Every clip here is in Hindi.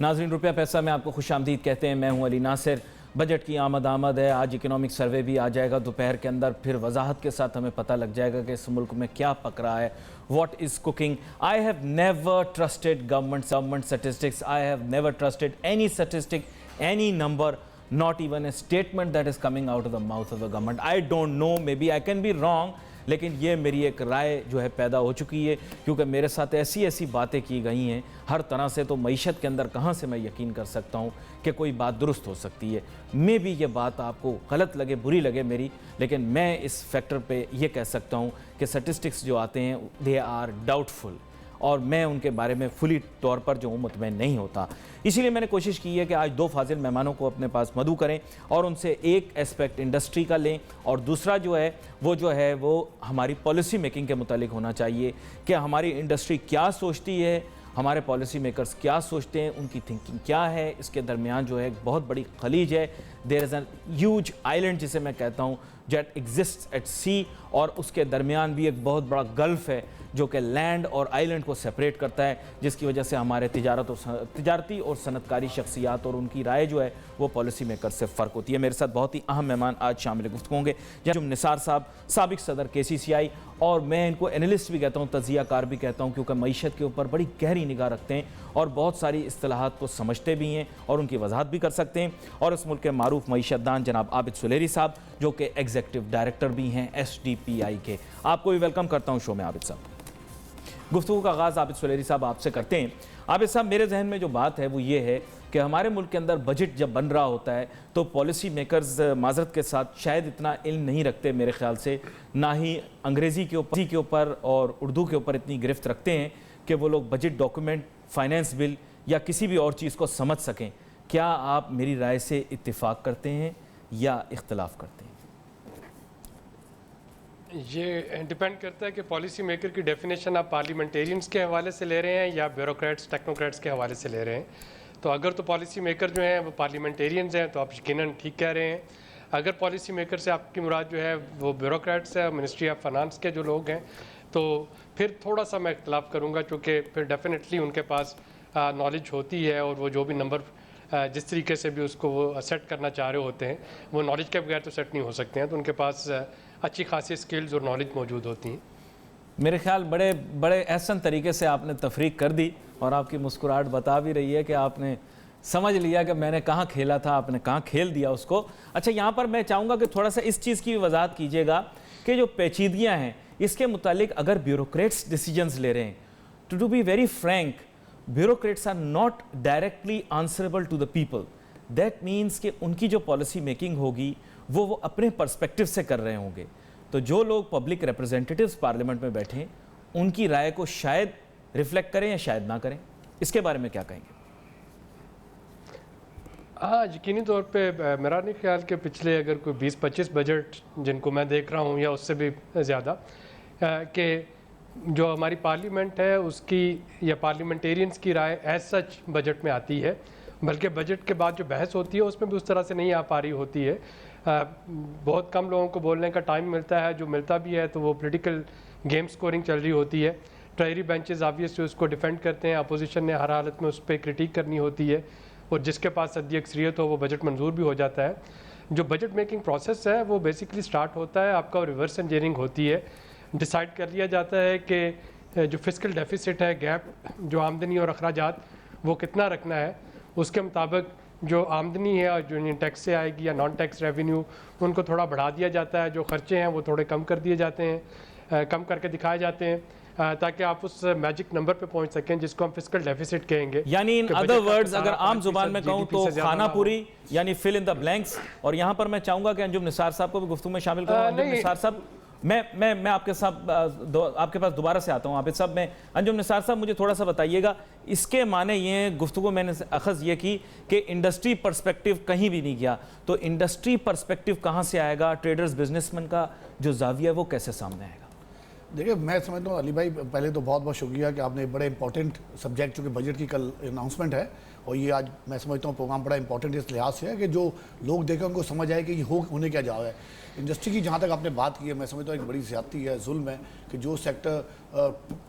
नाज़रीन, रुपया पैसा में आपको खुशामदीद कहते हैं। मैं हूं अली नासिर। बजट की आमद है। आज इकोनॉमिक सर्वे भी आ जाएगा दोपहर के अंदर, फिर वजाहत के साथ हमें पता लग जाएगा कि इस मुल्क में क्या पक रहा है, what is cooking. I have never trusted government statistics, I have never trusted any statistic, any number, not even a statement that is coming out of the mouth of the government. I don't know, maybe I can be wrong, लेकिन ये मेरी एक राय जो है पैदा हो चुकी है, क्योंकि मेरे साथ ऐसी ऐसी बातें की गई हैं हर तरह से, तो मईशत के अंदर कहाँ से मैं यकीन कर सकता हूँ कि कोई बात दुरुस्त हो सकती है। मे भी ये बात आपको गलत लगे, बुरी लगे मेरी, लेकिन मैं इस फैक्टर पे ये कह सकता हूँ कि स्टैटिस्टिक्स जो आते हैं दे आर डाउटफुल, और मैं उनके बारे में फुली तौर पर जो हूँ मुतमईन नहीं होता। इसीलिए मैंने कोशिश की है कि आज दो फाजिल मेहमानों को अपने पास मदऊ करें और उनसे एक एस्पेक्ट इंडस्ट्री का लें, और दूसरा जो है वो हमारी पॉलिसी मेकिंग के मुतालिक होना चाहिए कि हमारी इंडस्ट्री क्या सोचती है, हमारे पॉलिसी मेकर्स क्या सोचते हैं, उनकी थिंकिंग क्या है। इसके दरमियान जो है एक बहुत बड़ी खलीज है, there is an huge island जिसे मैं कहता हूँ, जेट एग्जिस्ट एट सी, और उसके दरमियान भी एक बहुत बड़ा गल्फ़ है जो कि लैंड और आइलैंड को सेपरेट करता है, जिसकी वजह से हमारे तिजारती और सनतकारी शख्सियात और उनकी राय जो है वो पॉलिसी मेकर से फ़र्क होती है। मेरे साथ बहुत ही अहम मेहमान आज शामिल गुफ्तगू होंगे, जनाब निसार साहब, साबिक सदर KCCI, और मैं इनको एनालिस्ट भी कहता हूँ, तजियाकार भी कहता हूँ, क्योंकि मईशत के ऊपर बड़ी गहरी निगाह रखते हैं और बहुत सारी इस्तिलाहात को समझते भी हैं और उनकी वजाहत भी कर सकते हैं। और इस मुल्क के मारूफ मईशतदान जनाब आबिद सुलेरी साहब, जो कि एग्जीक्यूटिव डायरेक्टर भी हैं SDPI के। आपको भी वेलकम करता हूँ शो में आबिद साहब। गुफ्तगू का आगाज़ आबिद सुलेरी साहब आपसे करते हैं। आबिद साहब, मेरे जहन में जो बात है वो ये है कि हमारे मुल्क के अंदर बजट जब बन रहा होता है तो पॉलिसी मेकर्स माजरत के साथ शायद इतना इल्म नहीं रखते मेरे ख्याल से, ना ही अंग्रेज़ी के ऊपर और उर्दू के ऊपर इतनी गिरफ्त रखते हैं कि वो लोग बजट डॉक्यूमेंट, फाइनेंस बिल या किसी भी और चीज़ को समझ सकें। क्या आप मेरी राय से इत्तिफाक करते हैं या इख्तलाफ करते हैं? ये डिपेंड करता है कि पॉलिसी मेकर की डेफिनेशन आप पार्लियामेंटेरियंस के हवाले से ले रहे हैं या ब्यूरोक्रेट्स, टेक्नोक्रेट्स के हवाले से ले रहे हैं। तो अगर तो पॉलिसी मेकर जो हैं वो पार्लियामेंटेरियंस हैं तो आप यकीनन ठीक कह रहे हैं। अगर पॉलिसी मेकर से आपकी मुराद जो है वो ब्यूरोक्रेट्स है, मिनिस्ट्री ऑफ फाइनेंस के जो लोग हैं, तो फिर थोड़ा सा मैं इख्तलाफ करूँगा, क्योंकि फिर डेफिनेटली उनके पास नॉलेज होती है और वो जो भी नंबर जिस तरीके से भी उसको वो सेट करना चाह रहे होते हैं, वो नॉलेज के बगैर तो सेट नहीं हो सकते हैं। तो उनके पास अच्छी खासी स्किल्स और नॉलेज मौजूद होती हैं। मेरे ख्याल बड़े एहसन तरीके से आपने तफरीक कर दी, और आपकी मुस्कुराहट बता भी रही है कि आपने समझ लिया कि मैंने कहाँ खेला था, आपने कहाँ खेल दिया उसको। अच्छा, यहाँ पर मैं चाहूँगा कि थोड़ा सा इस चीज़ की वजाहत कीजिएगा कि जो पेचीदगियाँ हैं इसके मुतालिक अगर ब्यूरोक्रेट्स डिसीजंस ले रहे हैं, to be very frank, bureaucrats are not directly answerable to the people. That means कि उनकी जो पॉलिसी मेकिंग होगी वो अपने पर्सपेक्टिव से कर रहे होंगे। तो जो लोग पब्लिक रिप्रेजेंटेटिव्स पार्लियामेंट में बैठे हैं उनकी राय को शायद रिफ्लेक्ट करें या शायद ना करें, इसके बारे में क्या कहेंगे? हाँ, यकीनी तौर पे मेरा नहीं ख्याल कि पिछले अगर कोई 20-25 बजट जिनको मैं देख रहा हूँ या उससे भी ज़्यादा, कि जो हमारी पार्लियामेंट है उसकी या पार्लियामेंटेरियंस की राय एज सच बजट में आती है, बल्कि बजट के बाद जो बहस होती है उसमें भी उस तरह से नहीं आ पा रही होती है। बहुत कम लोगों को बोलने का टाइम मिलता है, जो मिलता भी है तो वो पॉलिटिकल गेम स्कोरिंग चल रही होती है। ट्रायरी बेंचेस ऑब्वियसली उसको डिफेंड करते हैं, अपोजिशन ने हर हालत में उस पर क्रिटिक करनी होती है, और जिसके पास सदी अक्सरियत हो वो बजट मंजूर भी हो जाता है। जो बजट मेकिंग प्रोसेस है वो बेसिकली स्टार्ट होता है, आपका रिवर्स इंजीनियरिंग होती है। डिसाइड कर लिया जाता है कि जो फिस्कल डेफिसिट है, गैप, जो आमदनी और अखराजात, वो कितना रखना है। उसके मुताबिक जो आमदनी है और जो टैक्स से आएगी या नॉन टैक्स रेवेन्यू, उनको थोड़ा बढ़ा दिया जाता है। जो खर्चे हैं वो थोड़े कम कर दिए जाते हैं, कम करके दिखाए जाते हैं, ताकि आप उस मैजिक नंबर पे पहुंच सकें जिसको हम फिस्कल डेफिसिट कहेंगे। यानी इन अदर वर्ड्स अगर आम जुबान में कहूं तो खाना पूरी, यानी फिल इन द ब्लैंक्स। और यहाँ पर मैं चाहूँगा कि अंजुम निसार साहब को भी गुफ्तगू में शामिल करूँ। अंजुम निसार साहब, मैं आपके साथ आपके पास दोबारा से आता हूँ। आबिद साहब, मैं अंजुम निसार साहब, मुझे थोड़ा सा बताइएगा, इसके माने ये गुफ्तगू मैंने अखज़ ये की कि इंडस्ट्री पर्सपेक्टिव कहीं भी नहीं गया, तो इंडस्ट्री पर्सपेक्टिव कहाँ से आएगा? ट्रेडर्स, बिजनेसमैन का जो जाविया है वो कैसे सामने आएगा? देखिए, मैं समझता हूँ अली भाई, पहले तो बहुत बहुत शुक्रिया कि आपने बड़े इंपॉर्टेंट सब्जेक्ट, चूँकि बजट की कल अनाउंसमेंट है, और ये आज मैं समझता हूँ प्रोग्राम बड़ा इंपॉर्टेंट इस लिहाज से है कि जो लोग देखें उनको समझ आए कि ये होने क्या जा रहा है। इंडस्ट्री की जहाँ तक आपने बात की है, मैं समझता हूँ एक बड़ी ज़्यादती है, जुल्म है कि जो सेक्टर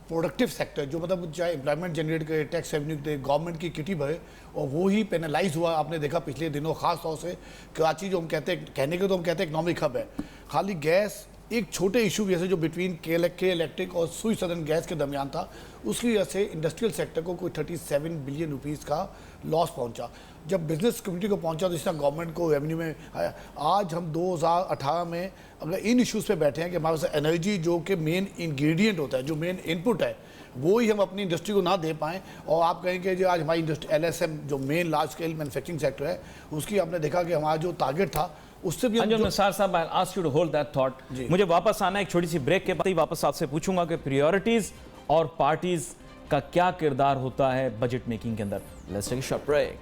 प्रोडक्टिव सेक्टर जो मतलब चाहे एम्प्लॉयमेंट जनरेट करे, टैक्स रेवेन्यू दे, गवर्नमेंट की किटी भरे, और वो ही पेनलाइज हुआ। आपने देखा पिछले दिनों खास तौर से कराची जो हम कहते हैं, कहने के तो हम कहते हैं इकनॉमिक हब है, खाली गैस एक छोटे इशू जैसे जो बिटवीन के इलेक्ट्रिक और सुई सदन गैस के दरमियान था, उसकी वजह से इंडस्ट्रियल सेक्टर को कोई 37 बिलियन रुपीस का लॉस पहुंचा। जब बिजनेस कम्युनिटी को पहुंचा तो इस तरह गवर्नमेंट को रेवेन्यू में आया। आज हम 2018 में अगर इन इश्यूज़ पे बैठे हैं कि हमारे पास एनर्जी जो कि मेन इंग्रेडिएंट होता है, जो मेन इनपुट है, वो ही हम अपनी इंडस्ट्री को ना दे पाएँ, और आप कहेंगे जो आज हमारी इंडस्ट्री LSM जो main large scale manufacturing sector है, उसकी आपने देखा कि हमारा जो टारगेट था उससे भी अंजुम निसार साहब, I ask you to hold that thought. मुझे वापस आना है एक छोटी सी ब्रेक के बाद ही वापस आपसे पूछूंगा कि प्रायोरिटीज और पार्टीज का क्या किरदार होता है बजट मेकिंग के अंदर। Let's take a short break.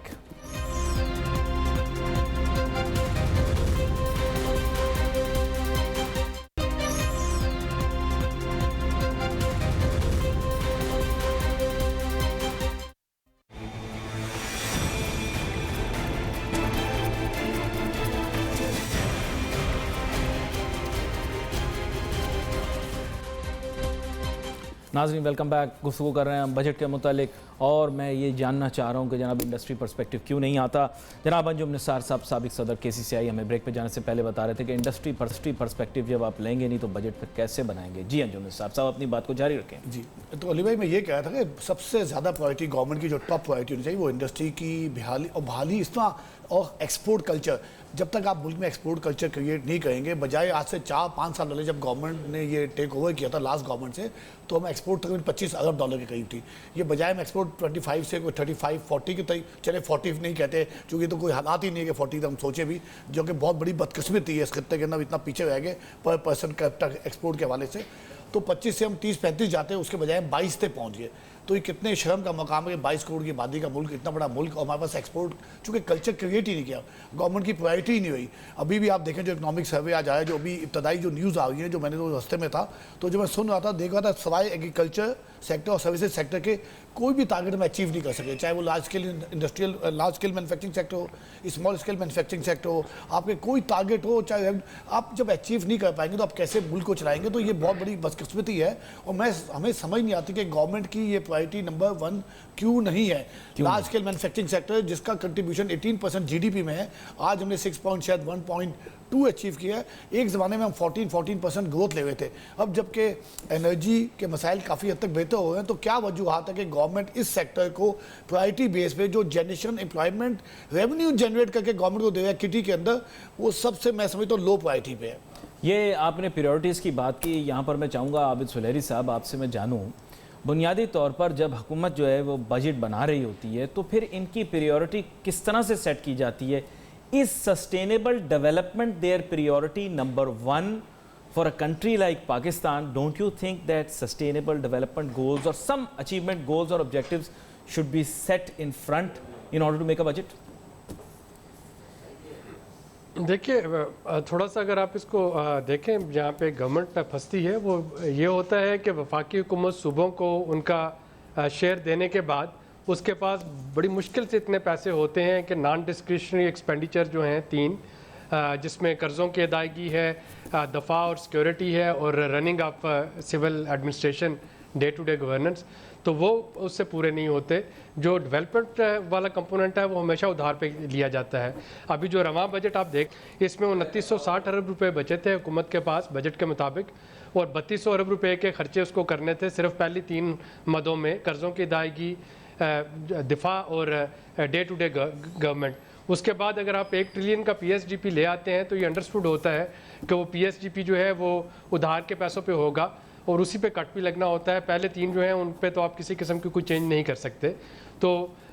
नाज़रीन वेलकम बैक। गुफ्तगू कर रहे हैं हम बजट के मुतालिक, और मैं ये जानना चाह रहा हूँ कि जनाब इंडस्ट्री पर्सपेक्टिव क्यों नहीं आता। जनाब अंजुम निसार साहब, साबिक सदर KCCI, हमें ब्रेक पे जाने से पहले बता रहे थे कि इंडस्ट्री पर्सपेक्टिव जब आप लेंगे नहीं तो बजट पर कैसे बनाएंगे। जी अंजुम निसार साहब, अपनी बात को जारी रखें। जी, तो अली भाई मैं ये कह रहा था कि सबसे ज़्यादा प्रायोरिटी गवर्नमेंट की जो टॉप प्रायोरिटी होनी चाहिए वो इंडस्ट्री की बहाली इसमें, और एक्सपोर्ट कल्चर। जब तक आप मुल्क में एक्सपोर्ट कल्चर क्रिएट नहीं करेंगे, बजाय आज से 4-5 साल पहले जब गवर्नमेंट ने ये टेक ओवर किया था लास्ट गवर्नमेंट से, तो हम एक्सपोर्ट तकरीबन $25 अरब के करीब थी। ये बजाय हम एक्सपोर्ट 25 से कोई 35-40 के तक चले, 40 नहीं कहते चूँकि तो कोई हालात ही नहीं है कि 40 तक हम सोचे भी, जो कि बहुत बड़ी बदकिस्मती है इस खत्ते के अंदर, इतना पीछे रह गए पर पर्सन कैपिटल एक्सपोर्ट के हवाले से। तो 25 से हम 30-35 जाते हैं, उसके बजाय हम 22 तक पहुँच गए। तो ये कितने शर्म का मकाम है कि 22 करोड़ की आबादी का मुल्क, इतना बड़ा मुल्क, और हमारे पास एक्सपोर्ट चूँकि कल्चर क्रिएट ही नहीं किया, गवर्नमेंट की प्रायोरिटी ही नहीं हुई। अभी भी आप देखें जो इकोनॉमिक सर्वे आज आया, जो अभी इब्तदाई जो न्यूज़ आ रही है, जो मैंने तो रास्ते में था, तो जो मैं सुन रहा था, देख रहा था, सवाए एग्रीकल्चर सेक्टर और सर्विसेज सेक्टर के कोई भी टारगेट हम अचीव नहीं कर सके, चाहे वो large scale industrial large scale manufacturing sector हो, स्मॉल स्केल मैन्युफैक्चरिंग सेक्टर हो, आपके कोई टारगेट हो, चाहे आप जब अचीव नहीं कर पाएंगे तो आप कैसे मुल्क को चलाएंगे। तो ये बहुत बड़ी बदकिस्मती है, और हमें समझ नहीं आती कि गवर्नमेंट की ये प्रायोरिटी नंबर 1 क्यों नहीं है। लार्ज स्केल मैन्युफैक्चरिंग सेक्टर जिसका कंट्रीब्यूशन 18% GDP में है, आज हमने 1.2 अचीव किया है। एक ज़माने में हम 14% ग्रोथ ले हुए थे। अब जबकि एनर्जी के मसाइल काफ़ी हद तक बेहतर हो गए हैं, तो क्या वजूहत है कि गवर्नमेंट इस सेक्टर को प्रायोरिटी बेस पे जो जनरेशन एम्प्लॉयमेंट रेवेन्यू जनरेट करके गवर्नमेंट को दे रहा है किटी के अंदर, वो सबसे मैं समझता हूँ लो प्रायोरिटी पे है। ये आपने प्रायोरिटीज़ की बात की, यहाँ पर मैं चाहूँगा आबिद सुलहरी साहब आपसे मैं जानूँ, बुनियादी तौर पर जब हुकूमत जो है वो बजट बना रही होती है तो फिर इनकी प्रायोरिटी किस तरह से सेट की जाती है? Is sustainable development there priority number 1 for a country like Pakistan? Don't you think that sustainable development goals or some achievement goals or objectives should be set in front in order to make a budget? देखिए, थोड़ा सा अगर आप इसको देखें, जहाँ पे गवर्नमेंट फंसती है वो ये होता है कि वफाकी हुकूमत सूबों को उनका शेयर देने के बाद उसके पास बड़ी मुश्किल से इतने पैसे होते हैं कि नॉन डिस्क्रिशनरी एक्सपेंडिचर जो हैं 3, जिसमें कर्ज़ों की अदायगी है, दफ़ा और सिक्योरिटी है, और running off civil administration, day to day governance, तो वो उससे पूरे नहीं होते। जो डेवलपमेंट वाला कंपोनेंट है वो हमेशा उधार पे लिया जाता है। अभी जो रवां बजट आप देख, इसमें 2960 अरब रुपए बचे थे हुकूमत के पास बजट के मुताबिक, और 3200 अरब रुपए के खर्चे उसको करने थे सिर्फ पहली 3 मदों में, कर्ज़ों की अदायगी, दिफा और डे टू डे गवर्नमेंट। उसके बाद अगर आप 1 ट्रिलियन का PSGP ले आते हैं तो ये अंडरस्टूड होता है कि वो PSGP जो है वो उधार के पैसों पे होगा और उसी पे कट भी लगना होता है। पहले 3 जो हैं उन पे तो आप किसी किस्म की कोई चेंज नहीं कर सकते। तो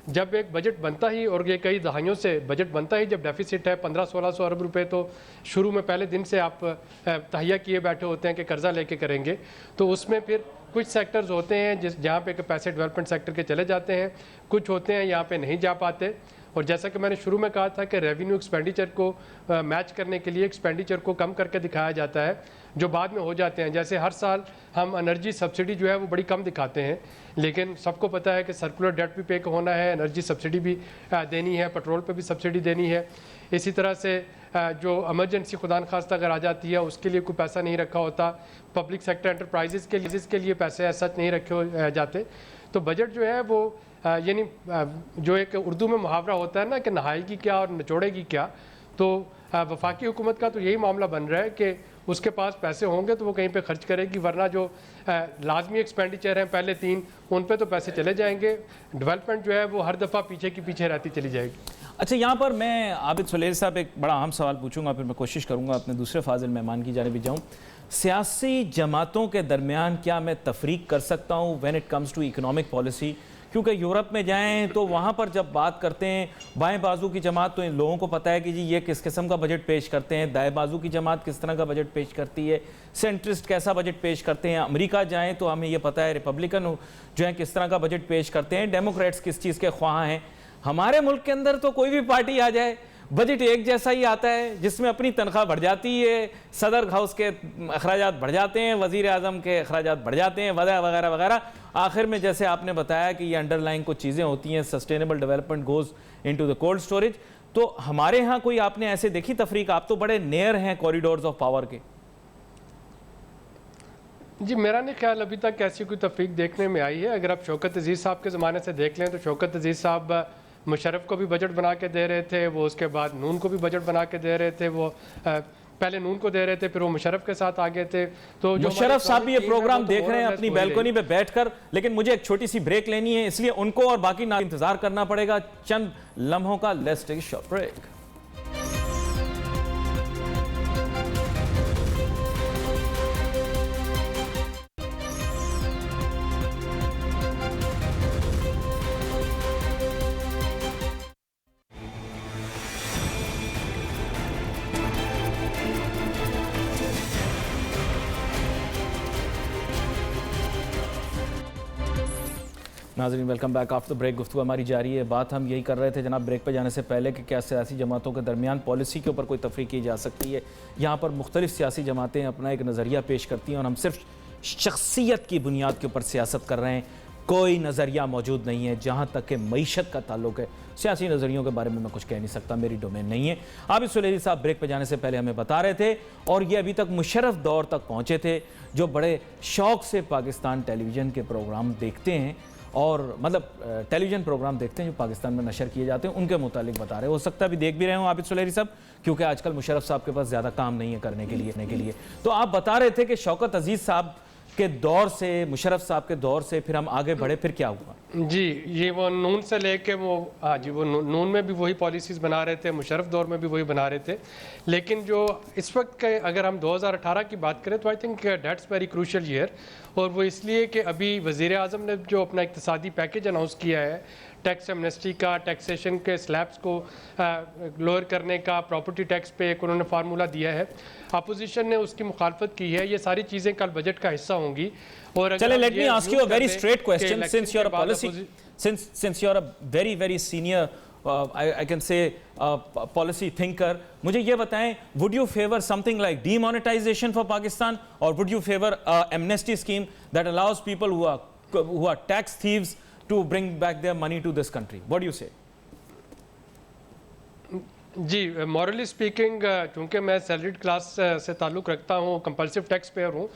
जब एक बजट बनता ही, और ये कई दहाइयों से बजट बनता ही जब डेफिसिट है 1500-1600 अरब रुपए, तो शुरू में पहले दिन से आप तहिया किए बैठे होते हैं कि कर्जा लेके करेंगे, तो उसमें फिर कुछ सेक्टर्स होते हैं जहाँ पे पैसे डेवलपमेंट सेक्टर के चले जाते हैं, कुछ होते हैं यहाँ पे नहीं जा पाते। और जैसा कि मैंने शुरू में कहा था कि रेवेन्यू एक्सपेंडिचर को मैच करने के लिए एक्सपेंडिचर को कम करके दिखाया जाता है जो बाद में हो जाते हैं। जैसे हर साल हम एनर्जी सब्सिडी जो है वो बड़ी कम दिखाते हैं, लेकिन सबको पता है कि सर्कुलर डेट भी पे होना है, एनर्जी सब्सिडी भी देनी है, पेट्रोल पे भी सब्सिडी देनी है। इसी तरह से जो इमरजेंसी खुदा न खास्ता अगर आ जाती है उसके लिए कोई पैसा नहीं रखा होता, पब्लिक सेक्टर एंटरप्राइजेज़ के लिए पैसे सच नहीं रखे जाते। तो बजट जो है वो यानी जो एक उर्दू में मुहावरा होता है ना कि नहाएगी क्या और निचोड़ेगी क्या, तो वफाकी हुकूमत का तो यही मामला बन रहा है कि उसके पास पैसे होंगे तो वो कहीं पे खर्च करेगी, वरना जो लाजमी एक्सपेंडिचर हैं पहले 3 उन पे तो पैसे चले जाएंगे, डेवलपमेंट जो है वो हर दफ़ा पीछे की पीछे रहती चली जाएगी। अच्छा, यहाँ पर मैं आबिद सुलेर साहब एक बड़ा अहम सवाल पूछूंगा, फिर मैं कोशिश करूंगा अपने दूसरे फाजिल मेहमान की जानिब भी जाऊँ। सियासी जमातों के दरमियान क्या मैं तफरीक कर सकता हूँ when it comes to economic policy? क्योंकि यूरोप में जाएं तो वहाँ पर जब बात करते हैं बाएं बाजू की जमात, तो इन लोगों को पता है कि जी ये किस किस्म का बजट पेश करते हैं, दाएं बाजू की जमात किस तरह का बजट पेश करती है, सेंट्रिस्ट कैसा बजट पेश करते हैं। अमेरिका जाएं तो हमें ये पता है रिपब्लिकन जो है किस तरह का बजट पेश करते हैं, डेमोक्रेट्स किस चीज़ के ख्वाह हैं। हमारे मुल्क के अंदर तो कोई भी पार्टी आ जाए बजट एक जैसा ही आता है, जिसमें अपनी तनख्वाह बढ़ जाती है, सदर हाउस के अखराजात बढ़ जाते हैं, वज़ीर आज़म के अखराजात बढ़ जाते हैं, वगैरह वगैरह। आखिर में जैसे आपने बताया कि ये अंडरलाइन कुछ चीज़ें होती हैं, sustainable development goes into the cold storage. तो हमारे यहाँ कोई आपने ऐसे देखी तफरीक? आप तो बड़े नियर हैं कॉरिडोर्स ऑफ पावर के। जी, मेरा नहीं ख्याल अभी तक ऐसी कोई तफरीक देखने में आई है। अगर आप शौकत अजीज़ साहब के ज़माने से देख लें तो शौकत अजीज़ साहब मुशर्रफ को भी बजट बना के दे रहे थे, वो उसके बाद नून को भी बजट बना के दे रहे थे, वो पहले नून को दे रहे थे, फिर वो मुशर्रफ के साथ आ गए थे। तो मुशर्रफ साहब भी ये प्रोग्राम देख रहे हैं अपनी बैल्कनी पे बैठकर, लेकिन मुझे एक छोटी सी ब्रेक लेनी है, इसलिए उनको और बाकी ना इंतजार करना पड़ेगा चंद लम्हों का। Let's take a short break. नाज़रीन, वेलकम बैक आफ्टर ब्रेक। गुफ्तगू हमारी जारी है। बात हम यही कर रहे थे जनाब ब्रेक पर जाने से पहले कि क्या सियासी जमातों के दरमियान पॉलिसी के ऊपर कोई तफरीक की जा सकती है। यहाँ पर मुख्तलिफ सियासी जमातें अपना एक नज़रिया पेश करती हैं और हम सिर्फ शख्सियत की बुनियाद के ऊपर सियासत कर रहे हैं। कोई नज़रिया मौजूद नहीं है। जहाँ तक कि मईशत का ताल्लुक है, सियासी नज़रियों के बारे में मैं कुछ कह नहीं सकता, मेरी डोमेन नहीं है। आबिद सुलेरी साहब ब्रेक पर जाने से पहले हमें बता रहे थे, और ये अभी तक मुशर्रफ दौर तक पहुँचे थे, जो बड़े शौक़ से पाकिस्तान टेलीविज़न के प्रोग्राम देखते हैं और मतलब टेलीविज़न प्रोग्राम देखते हैं जो पाकिस्तान में नशर किए जाते हैं, उनके मुतालिक बता रहे हैं। हो सकता है अभी देख भी रहे हो आबिद सुलेरी साहब, क्योंकि आजकल मुशर्रफ साहब के पास ज़्यादा काम नहीं है करने के लिए। तो आप बता रहे थे कि शौकत अजीज़ साहब के दौर से, मुशर्रफ साहब के दौर से फिर हम आगे बढ़े, फिर क्या हुआ? जी, ये वो नून से लेके वो जी वो नून में भी वही पॉलिसीज़ बना रहे थे, मुशर्रफ दौर में भी वही बना रहे थे। लेकिन जो इस वक्त के अगर हम 2018 की बात करें तो I think that's very crucial year, और वो इसलिए कि अभी वज़ीर आज़म ने जो अपना इक़्तिसादी पैकेज अनाउंस किया है, टैक्स एमनेस्टी का, टैक्सेशन के स्लैब्स को लोअर करने का, प्रॉपर्टी टैक्स पे एक उन्होंने फार्मूला दिया है, अपोजिशन ने उसकी मुखालफत की है। ये सारी चीज़ें कल बजट का हिस्सा होंगी। और चले, let me ask you a very straight question, since you are a policy, since you are a very very senior I can say policy thinker, मुझे ये बताएं, would you favor something like demonetization for Pakistan, or would you favor amnesty scheme that allows people who are tax thieves to bring back their money to this country? What do you say? जी, मॉरली स्पीकिंग, चूँकि मैं सैलरीड क्लास से ताल्लुक़ रखता हूँ, कंपल्सिव टैक्स पेयर हूँ,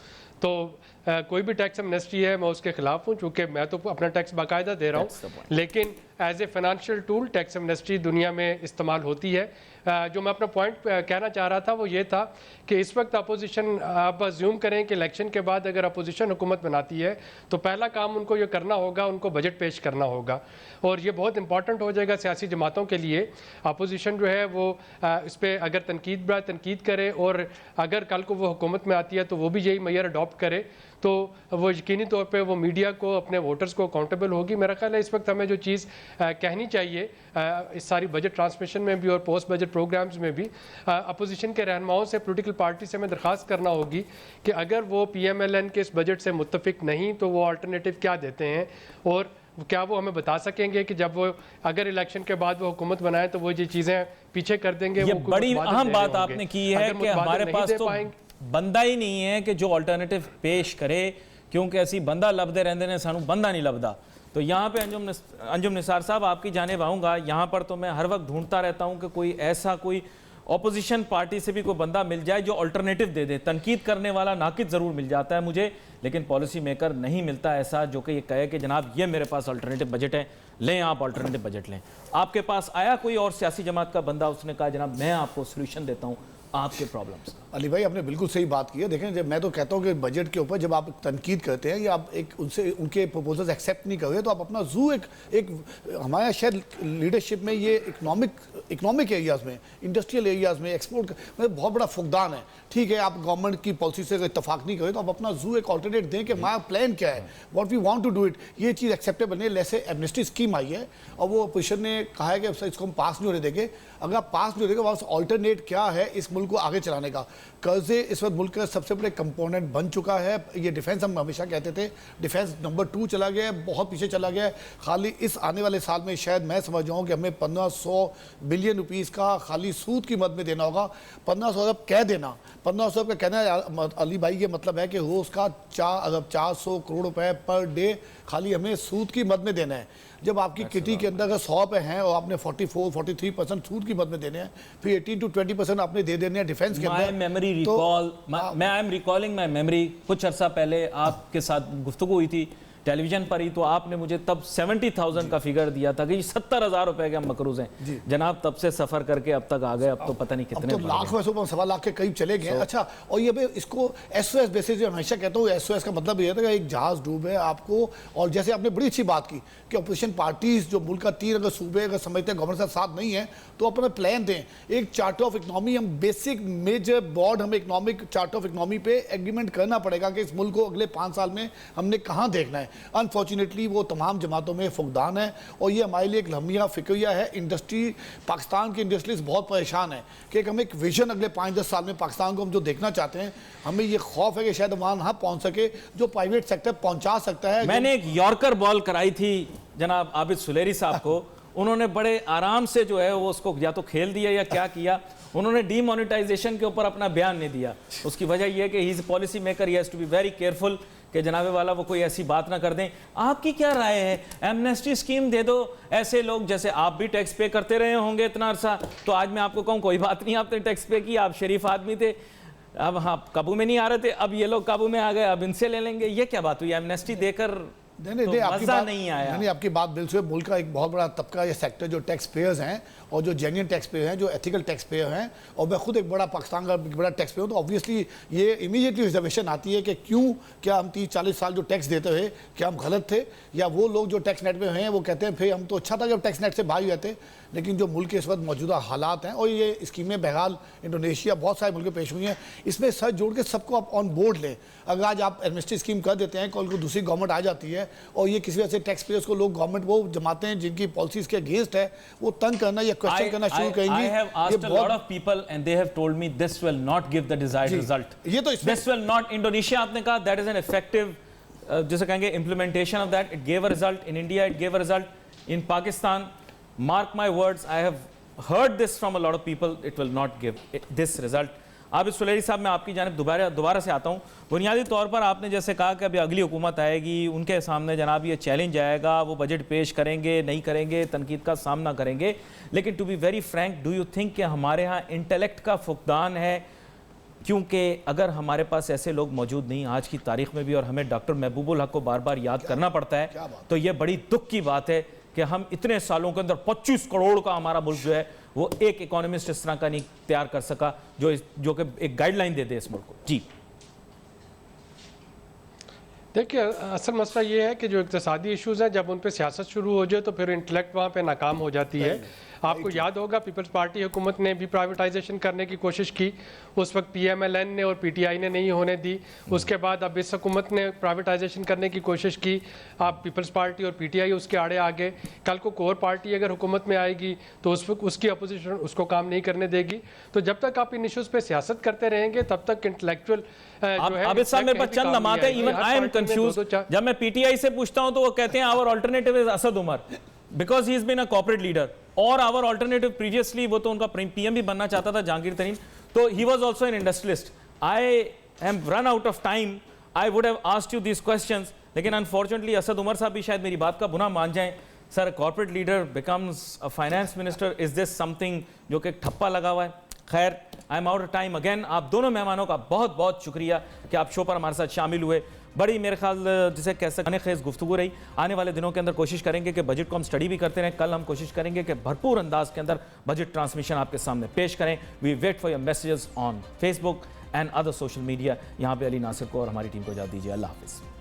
तो कोई भी टैक्स एमनेस्टी है मैं उसके खिलाफ हूँ, चूँकि मैं तो अपना टैक्स बाकायदा दे रहा हूँ। लेकिन as a financial tool tax amnesty दुनिया में इस्तेमाल होती है। जो मैं अपना पॉइंट कहना चाह रहा था वो ये था कि इस वक्त अपोजिशन, आप अज्यूम करें कि इलेक्शन के बाद अगर अपोजिशन हुकूमत बनाती है तो पहला काम उनको ये करना होगा, उनको बजट पेश करना होगा, और ये बहुत इंपॉर्टेंट हो जाएगा सियासी जमातों के लिए। अपोजिशन जो है वो इस पर अगर तनकीद करे, और अगर कल को वो हुकूमत में आती है तो वो भी यही मैयर अडॉप्ट करे, तो वो यकीनी तौर पे वो मीडिया को, अपने वोटर्स को अकाउंटेबल होगी। मेरा ख्याल है इस वक्त हमें जो चीज़ कहनी चाहिए इस सारी बजट ट्रांसमिशन में भी और पोस्ट बजट प्रोग्राम्स में भी, अपोजिशन के रहनुमाओं से, पॉलिटिकल पार्टी से हमें दरख्वास्त करना होगी कि अगर वो PMLN के इस बजट से मुत्तफिक नहीं तो वो अल्टरनेटिव क्या देते हैं, और क्या वो हमें बता सकेंगे कि जब वो अगर इलेक्शन के बाद वो हुकूमत बनाए तो वो ये चीज़ें पीछे कर देंगे? ये वो बड़ी मुतबादिल अहम दे बात रहे होंगे। आपने की है अगर कि हमारे मुतबादिल नहीं पास दे तो पाएंगे- बंदा ही नहीं है कि जो अल्टरनेटिव पेश करे, क्योंकि ऐसी बंदा लभदे रहंदे ने, सानू बंदा नहीं लभदा। तो यहाँ पे अंजुम निसार साहब आपकी जानिब आऊँगा। यहाँ पर तो मैं हर वक्त ढूंढता रहता हूँ कि कोई ऑपोजिशन पार्टी से भी कोई बंदा मिल जाए जो अल्टरनेटिव दे दे। तनकीद करने वाला नाकिद ज़रूर मिल जाता है मुझे, लेकिन पॉलिसी मेकर नहीं मिलता ऐसा जो कि ये कहे कि जनाब ये मेरे पास अल्टरनेटिव बजट है, लें आप अल्टरनेटिव बजट लें। आपके पास आया कोई और सियासी जमात का बंदा, उसने कहा जनाब मैं आपको सोल्यूशन देता हूँ आपके प्रॉब्लम्स का? अली भाई आपने बिल्कुल सही बात की है। देखें, जब मैं तो कहता हूँ कि बजट के ऊपर जब आप तनकीद करते हैं या आप एक उनसे उनके प्रपोजल्स एक्सेप्ट नहीं कर रहे, तो आप अपना जू एक हमारे शायद लीडरशिप में ये इकोनॉमिक एरियाज़ में, इंडस्ट्रियल एरियाज़ में, एक्सपोर्ट में बहुत बड़ा फुकदान है। ठीक है, आप गवर्नमेंट की पॉलिसी से इतफाक नहीं करें तो आप अपना जू एक ऑल्टरनेट दें कि हमारा प्लान क्या है, what we want to do it. ये चीज़ एक्सेप्टेबल नहीं है। जैसे एमनेस्टी स्कीम आई है और वो अपोजिशन ने कहा है कि इसको हम पास नहीं होने देंगे। अगर आप पास नहीं होने देंगे, वहाँ ऑल्टरनेट क्या है इस मुल्क को आगे चलाने का? कर्जे इस वक्त मुल्क का सबसे बड़े कंपोनेंट बन चुका है। ये डिफेंस हम हमेशा कहते थे, डिफेंस नंबर 2 चला गया है, बहुत पीछे चला गया है। खाली इस आने वाले साल में शायद मैं समझ जाऊँ कि हमें 1500 बिलियन रुपीज़ का खाली सूद की मद में देना होगा। 1500 अरब कह देना, 1500 अरब का कहना है अली भाई, ये मतलब है कि रोज़ का 4 अरब 400 करोड़ रुपए पर डे खाली हमें सूद की मद में देना है। जब आपकी किटी के अंदर अगर 100 पे हैं और आपने 44-43% सूद की मद में देने हैं, फिर 18 to 20% आपने दे देने हैं डिफेंस के अंदर। मैं I am recalling my memory. कुछ अर्सा पहले आपके साथ गुफ्तगू हुई थी टेलीविजन पर ही, तो आपने मुझे तब 70,000 का फिगर दिया था कि 70,000 रुपए के हम मकरूज हैं। जनाब तब से सफर करके अब तक आ गए, अब तो पता नहीं कितने, तो लाख में 1.25 लाख के करीब चले गए। अच्छा, और ये भी इसको SOS बेसिस, हमेशा कहता हूँ SOS का मतलब ये था कि एक जहाज डूबे आपको, और जैसे आपने बड़ी अच्छी बात की कि अपोजिशन पार्टीज जो मुल्क का 3 अगर सूबे अगर समझते हैं गवर्नमेंट साथ नहीं है तो अपना प्लान दें। एक चार्टर ऑफ इकनॉमी, हम बेसिक मेजर बोर्ड, हमें इकनॉमिक चार्टर ऑफ इकनॉमी पे एग्रीमेंट करना पड़ेगा कि इस मुल्क को अगले 5 साल में हमने कहाँ देखना है। अनफॉर्चुनेटली वो तमाम जमातों में फुकदान है और ये हमारे लिए एक लम्हा फिक्रिया है। इंडस्ट्री, पाकिस्तान की इंडस्ट्रीज बहुत परेशान है कि हमें एक विजन अगले 5-10 साल में पाकिस्तान को हम जो देखना चाहते हैं, हमें ये खौफ है कि शायद वहाँ ना पहुँच सके जो प्राइवेट सेक्टर पहुँचा सकता है। मैंने एक यॉर्कर बॉल कराई थी जनाब आबिद सुलेरी साहब को, उन्होंने बड़े आराम से जो है वो उसको या तो खेल दिया या क्या किया, उन्होंने डीमोनेटाइजेशन के ऊपर अपना बयान नहीं दिया। उसकी वजह यह है कि he is policy maker, he has to be very careful कि जनाबे वाला वो कोई ऐसी बात ना कर दें। आपकी क्या राय है? एमनेस्टी स्कीम दे दो, ऐसे लोग जैसे आप भी टैक्स पे करते रहे होंगे इतना अरसा, तो आज मैं आपको कहूँ कोई बात नहीं, आपने टैक्स पे की, आप शरीफ आदमी थे, अब हाँ काबू में नहीं आ रहे थे, अब ये लोग काबू में आ गए, अब इनसे ले लेंगे। ये क्या बात हुई? एमनेस्टी देकर नहीं, आपकी बात नहीं आया। नहीं, आपकी बात बिल्कुल। मुल्क का एक बहुत बड़ा तबका या सेक्टर जो टैक्स पेयर्स हैं और जो जेन्युइन टैक्स पेयर हैं, जो एथिकल टैक्स पेयर हैं, और मैं खुद एक बड़ा पाकिस्तान का बड़ा टैक्स पेयर हूँ, तो ऑब्वियसली ये इमीडिएटली रिजर्वेशन आती है कि क्यों, क्या हम 30-40 साल जो टैक्स देते हुए क्या हम गलत थे, या वो लोग जो टैक्स नेट में हैं वो कहते हैं फिर हम तो अच्छा था जब टैक्स नेट से बाहर रहते। लेकिन जो मुल्क के इस वक्त मौजूदा हालात हैं, और ये स्कीमें बहरहाल इंडोनेशिया बहुत सारे मुल्क पेश हुई हैं, इसमें सर जोड़ के सबको आप ऑन बोर्ड लें। अगर आज आप एमनेस्टी स्कीम कर देते हैं, कल को दूसरी गवर्नमेंट आ जाती है और ये किसी वजह से टैक्स पेयर्स को लोग गवर्नमेंट वो जमाते हैं जिनकी पॉलिसीज के अगेंस्ट है, वो तंग करना या क्वेश्चन करना शुरू करेंगे। I have asked a lot of people and they have told me this will not give the desired result. ये तो this will not, इंडोनेशिया आपने कहा that is an effective जैसे कहेंगे implementation of that, it gave a result in India, it gave a result in Pakistan. Mark my words, I have heard this from a lot of people, it will not give this result. Abid सुलेरी साहब, मैं आपकी जानिब दोबारा से आता हूँ। बुनियादी तौर पर आपने जैसे कहा कि अभी अगली हुकूमत आएगी, उनके सामने जनाब ये चैलेंज आएगा, वो बजट पेश करेंगे नहीं करेंगे, तनकीद का सामना करेंगे। लेकिन to be very frank, do you think कि हमारे यहाँ इंटेलेक्ट का फुकदान है? क्योंकि अगर हमारे पास ऐसे लोग मौजूद नहीं आज की तारीख में भी, और हमें डॉक्टर महबूबुल हक को बार बार याद करना पड़ता है, तो ये बड़ी दुख की बात है कि हम इतने सालों के अंदर 25 करोड़ का हमारा मुल्क जो है वो एक इकोनॉमिस्ट इस तरह का नहीं तैयार कर सका जो कि एक गाइडलाइन दे दे इस मुल्क को। जी देखिए, असल मसला ये है कि जो इक़्तिसादी इश्यूज़ हैं, जब उन पे सियासत शुरू हो जाए तो फिर इंटेलेक्ट वहाँ पे नाकाम हो जाती है। आपको याद होगा पीपल्स पार्टी हुकूमत ने भी प्राइवेटाइजेशन करने की कोशिश की, उस वक्त PMLN ने और PTI ने नहीं होने दी। उसके बाद अब इस हुकूमत ने प्राइवेटाइजेशन करने की कोशिश की, आप पीपल्स पार्टी और PTI उसके आड़े आ गए। कल को कोर पार्टी अगर हुकूमत में आएगी तो उसकी अपोजिशन उसको काम नहीं करने देगी। तो जब तक आप इन इशूज़ पे सियासत करते रहेंगे तब तक इंटेलेक्चुअल आबिद साहब मेरे पास चंद नमात है, इवन आई एम कंफ्यूज। जब मैं PTI से पूछता हूं तो वो कहते हैं our alternative is Asad Umar because he is been a corporate leader, और आवर ऑल्टरनेटिव प्रीवियसली वो तो उनका PM भी बनना चाहता था, जहांगीर तरीन, तो he was also an industrialist. I am run out of time, I would have asked you this questions, लेकिन अनफॉर्चुनेटली असद उमर साहब भी शायद मेरी बात का बुरा मान जाएं। Sir, corporate leader becomes a finance minister, is this something जो कि ठप्पा लगा हुआ है? खैर, I am out of time. Again आप दोनों मेहमानों का बहुत बहुत शुक्रिया कि आप शो पर हमारे साथ शामिल हुए। बड़ी मेरे ख्याल जिसे कह सकते खेज गुफ्तगू रही। आने वाले दिनों के अंदर कोशिश करेंगे कि बजट को हम स्टडी भी करते रहें। कल हम कोशिश करेंगे कि भरपूर अंदाज के अंदर बजट ट्रांसमिशन आपके सामने पेश करें। We wait for your messages on Facebook and other social media. यहाँ पे अली नासिर को और हमारी टीम को इजाज़त दीजिए। अल्लाह हाफिज़।